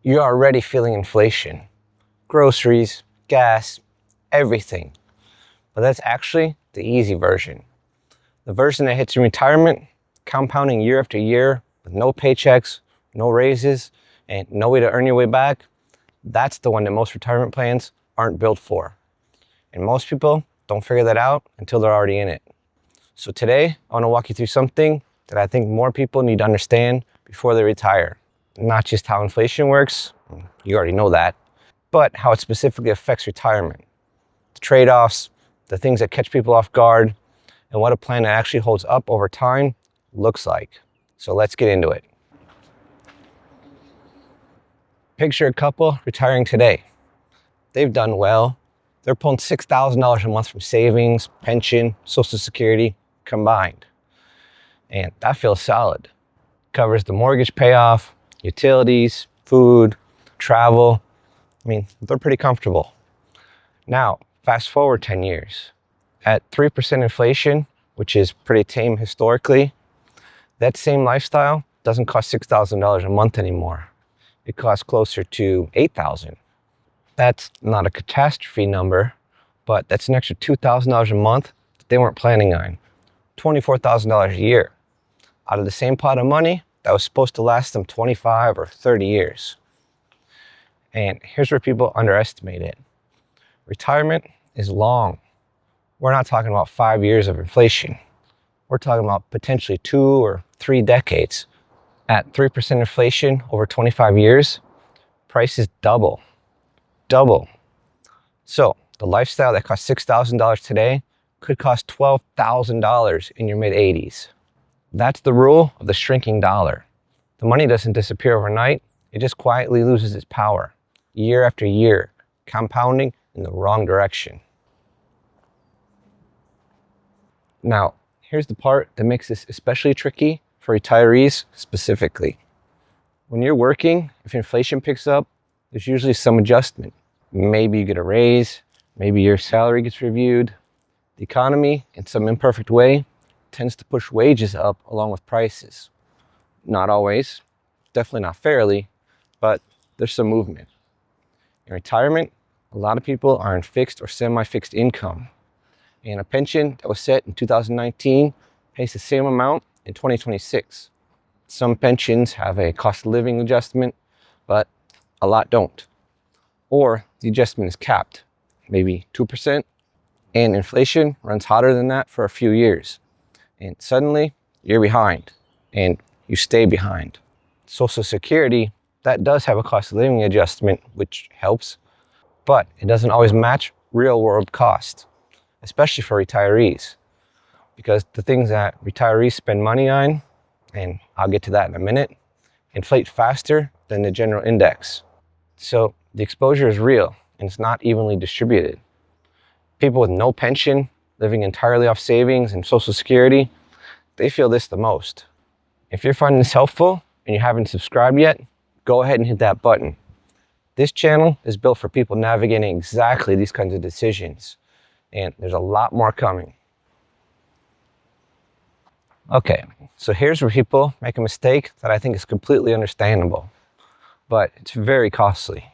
you're already feeling inflation. Groceries, gas, everything. But that's actually the easy version. The version that hits in retirement, compounding year after year with no paychecks, no raises, and no way to earn your way back, that's the one that most retirement plans aren't built for. And most people don't figure that out until they're already in it. So today, I want to walk you through something that I think more people need to understand before they retire. Not just how inflation works, you already know that, but how it specifically affects retirement. The trade-offs, the things that catch people off guard, and what a plan that actually holds up over time looks like. So let's get into it. Picture a couple retiring today. They've done well. They're pulling $6,000 a month from savings, pension, Social Security combined. And that feels solid. Covers the mortgage payoff, utilities, food, travel. I mean, they're pretty comfortable. Now, fast forward 10 years. At 3% inflation, which is pretty tame historically, that same lifestyle doesn't cost $6,000 a month anymore. It costs closer to $8,000. That's not a catastrophe number, but that's an extra $2,000 a month that they weren't planning on. $24,000 a year out of the same pot of money that was supposed to last them 25 or 30 years. And here's where people underestimate it. Retirement is long. We're not talking about 5 years of inflation. We're talking about potentially 2 or 3 decades. At 3% inflation over 25 years, prices double. So the lifestyle that costs $6,000 today could cost $12,000 in your mid-80s. That's the rule of the shrinking dollar. The money doesn't disappear overnight. It just quietly loses its power, year after year, compounding in the wrong direction. Now, here's the part that makes this especially tricky for retirees specifically. When you're working, if inflation picks up, there's usually some adjustment. Maybe you get a raise, maybe your salary gets reviewed. The economy, in some imperfect way, tends to push wages up along with prices. Not always, definitely not fairly, but there's some movement. In retirement, a lot of people are in fixed or semi-fixed income. And a pension that was set in 2019 pays the same amount in 2026. Some pensions have a cost of living adjustment, but a lot don't. Or the adjustment is capped, maybe 2%, and inflation runs hotter than that for a few years. And suddenly, you're behind, and you stay behind. Social Security, that does have a cost of living adjustment, which helps, but it doesn't always match real world costs, especially for retirees. Because the things that retirees spend money on, and I'll get to that in a minute, inflate faster than the general index. So the exposure is real, and it's not evenly distributed. People with no pension, living entirely off savings and Social Security, they feel this the most. If you're finding this helpful and you haven't subscribed yet, go ahead and hit that button. This channel is built for people navigating exactly these kinds of decisions, and there's a lot more coming. Okay, so here's where people make a mistake that I think is completely understandable, but it's very costly.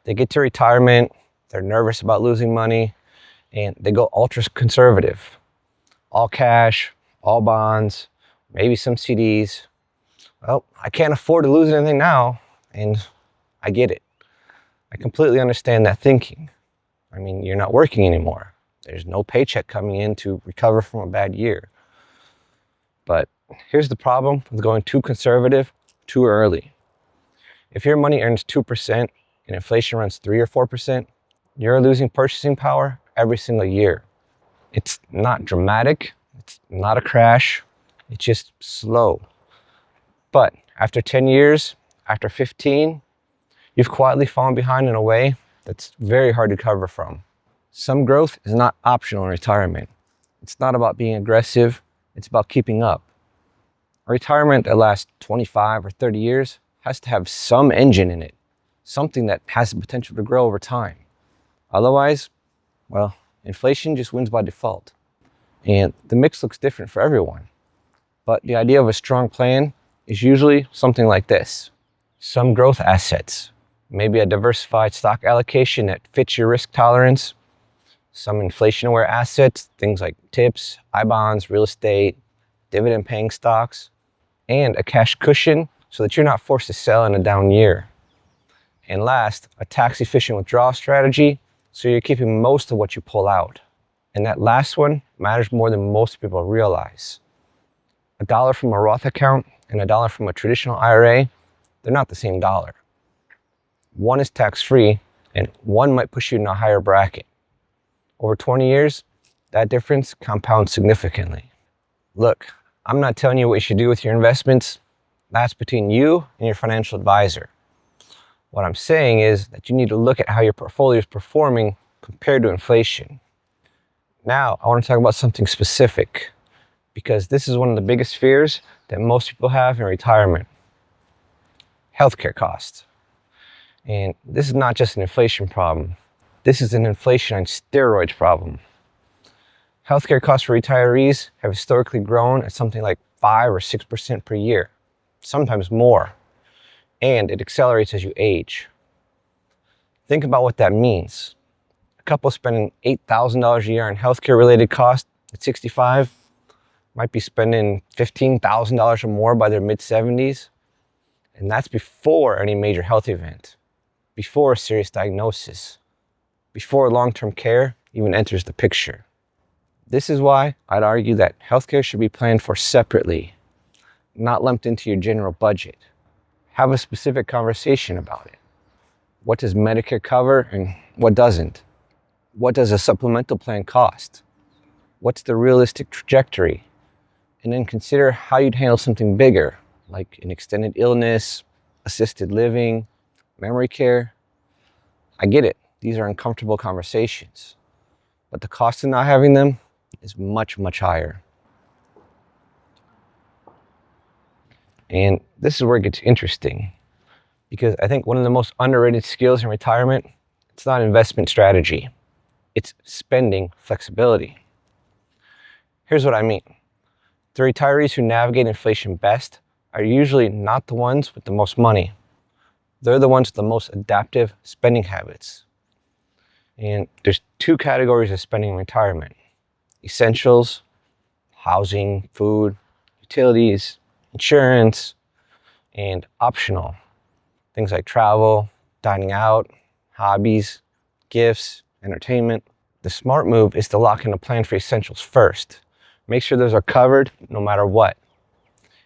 They get to retirement, they're nervous about losing money, and they go ultra conservative. All cash, all bonds, maybe some CDs. Well, I can't afford to lose anything now, and I get it. I completely understand that thinking. I mean, you're not working anymore. There's no paycheck coming in to recover from a bad year. But here's the problem with going too conservative too early. If your money earns 2% and inflation runs 3 or 4%, you're losing purchasing power every single year. It's not dramatic, it's not a crash, it's just slow. But after 10 years, after 15, you've quietly fallen behind in a way that's very hard to recover from. Some growth is not optional in retirement. It's not about being aggressive, it's about keeping up. A retirement that lasts 25 or 30 years has to have some engine in it, something that has the potential to grow over time. Otherwise, well, inflation just wins by default. And the mix looks different for everyone. But the idea of a strong plan is usually something like this. Some growth assets, maybe a diversified stock allocation that fits your risk tolerance. Some inflation-aware assets, things like TIPS, I-bonds, real estate, dividend-paying stocks, and a cash cushion so that you're not forced to sell in a down year. And last, a tax-efficient withdrawal strategy so you're keeping most of what you pull out. And that last one matters more than most people realize. $1 from a Roth account and $1 from a traditional IRA, they're not the same dollar. One is tax-free and one might push you in a higher bracket. Over 20 years, that difference compounds significantly. Look, I'm not telling you what you should do with your investments. That's between you and your financial advisor. What I'm saying is that you need to look at how your portfolio is performing compared to inflation. Now, I want to talk about something specific because this is one of the biggest fears that most people have in retirement. Healthcare costs. And this is not just an inflation problem. This is an inflation on steroids problem. Healthcare costs for retirees have historically grown at something like 5 or 6% per year, sometimes more, and it accelerates as you age. Think about what that means. A couple spending $8,000 a year on healthcare related costs at 65 might be spending $15,000 or more by their mid-70s, and that's before any major health event, before a serious diagnosis, before long-term care even enters the picture. This is why I'd argue that healthcare should be planned for separately, not lumped into your general budget. Have a specific conversation about it. What does Medicare cover and what doesn't? What does a supplemental plan cost? What's the realistic trajectory? And then consider how you'd handle something bigger, like an extended illness, assisted living, memory care. I get it. These are uncomfortable conversations, but the cost of not having them is much, much higher. And this is where it gets interesting because I think one of the most underrated skills in retirement, it's not investment strategy, it's spending flexibility. Here's what I mean. The retirees who navigate inflation best are usually not the ones with the most money. They're the ones with the most adaptive spending habits. And there's two categories of spending in retirement: essentials, housing, food, utilities, insurance, and optional, things like travel, dining out, hobbies, gifts, entertainment. The smart move is to lock in a plan for essentials first. Make sure those are covered no matter what.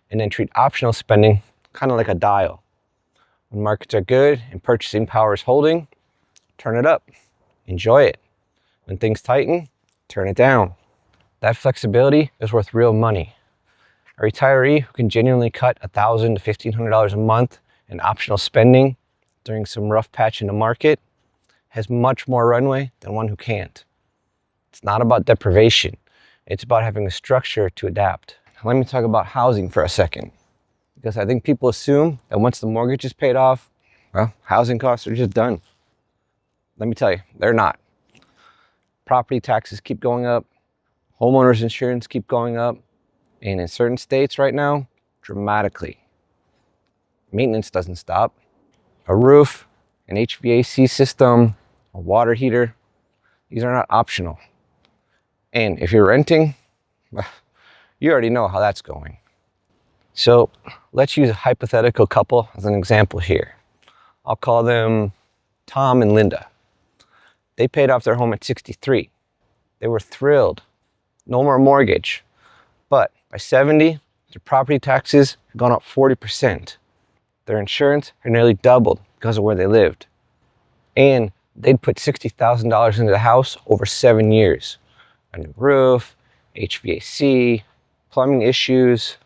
And then treat optional spending kind of like a dial. When markets are good and purchasing power is holding, turn it up. Enjoy it. When things tighten, turn it down. That flexibility is worth real money. A retiree who can genuinely cut $1,000 to $1,500 a month in optional spending during some rough patch in the market has much more runway than one who can't. It's not about deprivation. It's about having a structure to adapt. Let me talk about housing for a second, because I think people assume that once the mortgage is paid off, well, housing costs are just done. Let me tell you, they're not. Property taxes keep going up, homeowners insurance keep going up, and in certain states right now, dramatically. Maintenance doesn't stop. A roof, an HVAC system, a water heater, these are not optional. And if you're renting, you already know how that's going. So let's use a hypothetical couple as an example here. I'll call them Tom and Linda. They paid off their home at 63. They were thrilled. No more mortgage. But by 70, their property taxes had gone up 40%. Their insurance had nearly doubled because of where they lived. And they'd put $60,000 into the house over 7 years. A new roof, HVAC, plumbing issues.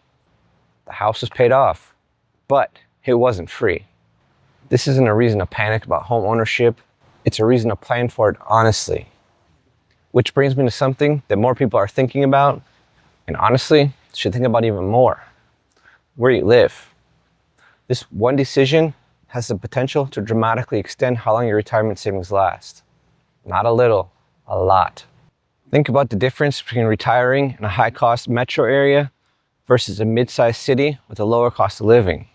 The house was paid off, but it wasn't free. This isn't a reason to panic about home ownership. It's a reason to plan for it honestly. Which brings me to something that more people are thinking about, and honestly, should think about even more. Where you live. This one decision has the potential to dramatically extend how long your retirement savings last. Not a little, a lot. Think about the difference between retiring in a high-cost metro area versus a mid-sized city with a lower cost of living.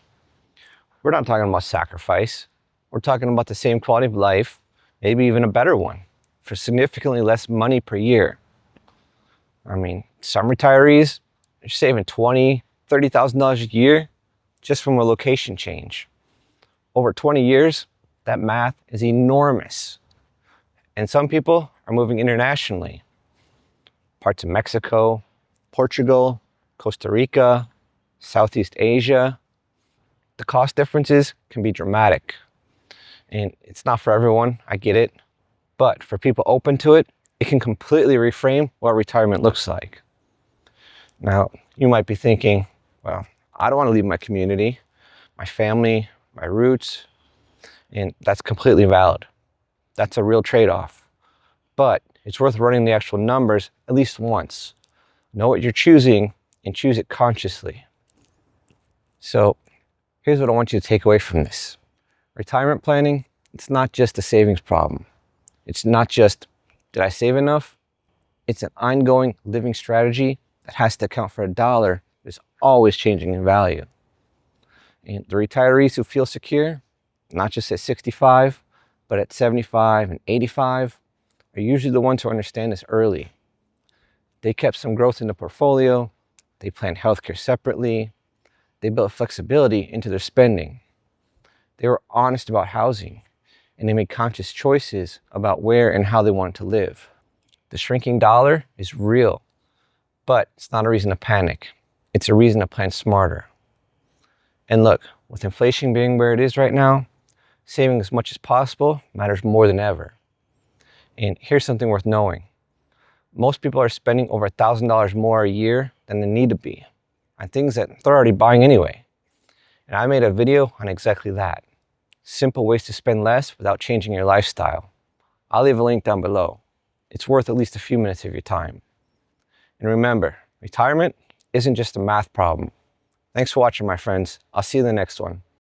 We're not talking about sacrifice. We're talking about the same quality of life, maybe even a better one, for significantly less money per year. I mean, some retirees are saving $20,000, $30,000 a year just from a location change. Over 20 years, that math is enormous. And some people are moving internationally. Parts of Mexico, Portugal, Costa Rica, Southeast Asia. The cost differences can be dramatic. And it's not for everyone, I get it. But for people open to it, it can completely reframe what retirement looks like. Now, you might be thinking, well, I don't want to leave my community, my family, my roots, and that's completely valid. That's a real trade-off. But it's worth running the actual numbers at least once. Know what you're choosing and choose it consciously. So here's what I want you to take away from this. Retirement planning, it's not just a savings problem. It's not just, did I save enough? It's an ongoing living strategy that has to account for a dollar that's always changing in value. And the retirees who feel secure, not just at 65, but at 75 and 85, are usually the ones who understand this early. They kept some growth in the portfolio, they planned healthcare separately, they built flexibility into their spending. They were honest about housing, and they made conscious choices about where and how they wanted to live. The shrinking dollar is real, but it's not a reason to panic. It's a reason to plan smarter. And look, with inflation being where it is right now, saving as much as possible matters more than ever. And here's something worth knowing. Most people are spending over $1,000 more a year than they need to be on things that they're already buying anyway. And I made a video on exactly that. Simple ways to spend less without changing your lifestyle. I'll leave a link down below. It's worth at least a few minutes of your time. And remember, retirement isn't just a math problem. Thanks for watching, my friends. I'll see you in the next one.